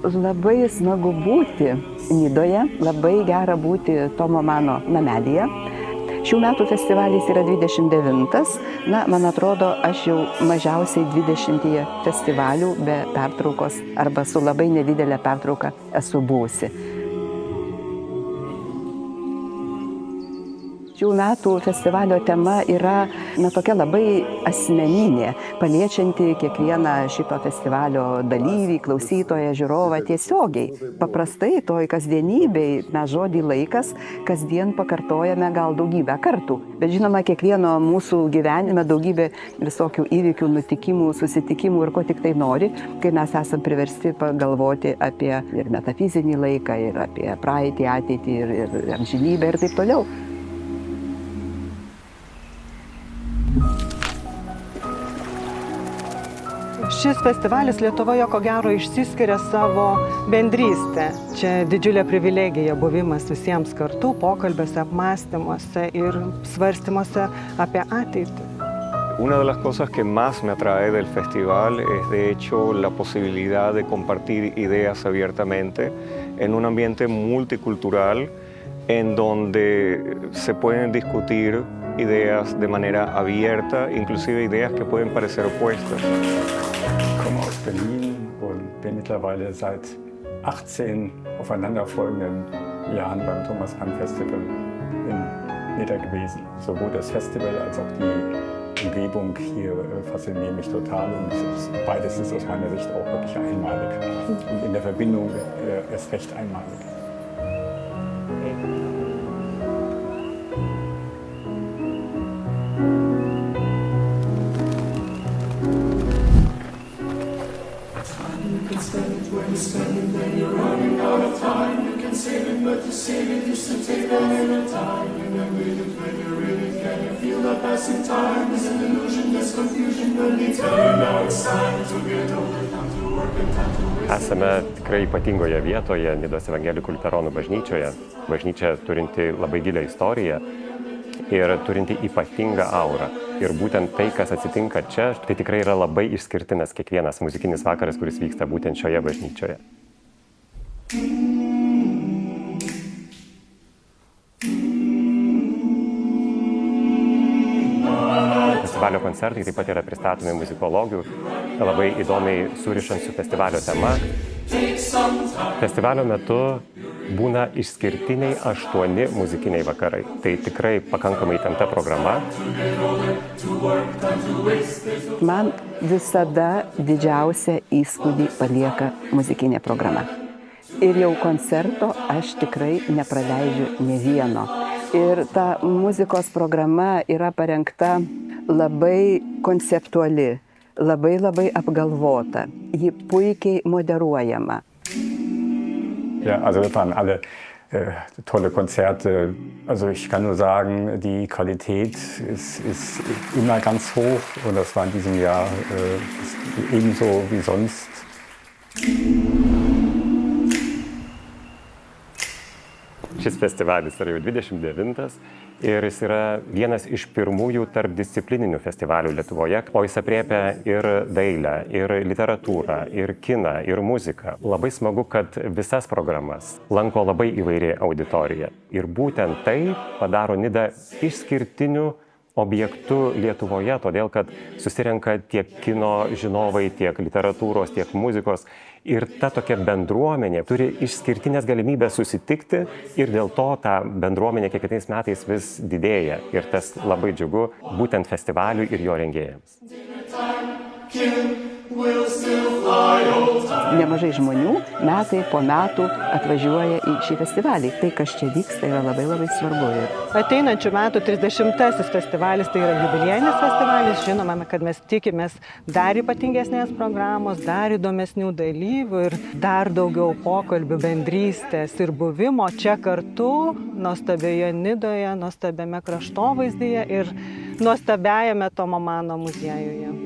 Labai smagu būti Nidoje, labai gera būti Tomo mano namelyje. Šių metų festivalis yra 29. Man atrodo, aš jau mažiausiai 20 festivalių be pertraukos arba su labai nedidelė pertrauka esu buvusi. Šių metų festivalio tema yra tokia labai asmeninė, paliečianti kiekvieną šito festivalio dalyvį, klausytoją, žiūrovą tiesiogiai. Paprastai toj kasdienybėj mes žodį laikas kasdien pakartojame gal daugybę kartų. Bet žinoma, kiekvieno mūsų gyvenime daugybė visokių įvykių, nutikimų, susitikimų ir ko tik tai nori, kai mes esam priversti pagalvoti apie ir metafizinį laiką, ir apie praeitį, ateitį, ir amžinybę ir taip toliau. Šis festivalis Lietuvoje ko gero išsiskiria savo bendrystę. Čia didžiulė privilegija buvimas visiems kartu, pokalbiuose, apmąstymuose ir svarstymuose apie ateitį. Una de las cosas que más me atrae del festival es de hecho la posibilidad de compartir ideas abiertamente en un ambiente multicultural en donde se pueden discutir ideas de manera abierta, inclusive ideas que pueden parecer opuestas. Ich komme aus Berlin und bin mittlerweile seit 18 aufeinanderfolgenden Jahren beim Thomas Mann Festival in Nidda gewesen. Sowohl das Festival als auch die Umgebung hier fasziniert mich total und beides ist aus meiner Sicht auch wirklich einmalig und in der Verbindung erst recht einmalig. Esame tikrai ypatingoje vietoje Nidos evangelikų liuteronų bažnyčioje. Bažnyčia turinti labai gilią istoriją ir turinti ypatingą aurą. Ir būtent tai, kas atsitinka čia, tai tikrai yra labai išskirtinas kiekvienas muzikinis vakaras, kuris vyksta būtent šioje bažnyčioje. Festivalio koncertai taip pat yra pristatomi muzikologių, labai įdomiai surišant su festivalio tema. Festivalio metu būna išskirtiniai 8 muzikiniai vakarai. Tai tikrai pakankamai įtempta programa. Man visada didžiausią įspūdį palieka muzikinė programa. Ir jau koncerto aš tikrai nepraleidžiu nė vieno. Ir ta muzikos programa yra parengta labai konceptuali, labai apgalvota. Ji puikiai moderuojama. Ja, also das waren alle tolle Konzerte. Also ich kann nur sagen, die Qualität ist immer ganz hoch und das war in diesem Jahr ebenso wie sonst. Šis festivalis yra jau 29 ir jis yra vienas iš pirmųjų tarpdisciplininių festivalių Lietuvoje, o jis apriepia ir dailę, ir literatūrą, ir kiną, ir muziką. Labai smagu, kad visas programas lanko labai įvairi auditorija. Ir būtent tai padaro Nidą išskirtiniu objektu Lietuvoje, todėl kad susirenka tiek kino žinovai, tiek literatūros, tiek muzikos. Ir ta tokia bendruomenė turi išskirtinės galimybės susitikti ir dėl to ta bendruomenė kiekvienais metais vis didėja. Ir tas labai džiugu būtent festivaliui ir jo rengėjams. Nemažai žmonių metai po metų atvažiuoja į šį festivalį. Tai, kas čia vyksta, yra labai svarbu. Ateinančių metų 30-asis festivalis, tai yra jubiliejinis festivalis. Žinoma, kad mes tikimės dar ypatingesnės programos, dar įdomesnių dalyvių ir dar daugiau pokalbių, bendrystės ir buvimo čia kartu, nuostabioje Nidoje, nuostabiame kraštovaizdyje ir nuostabiajame Tomo Mano muziejuje.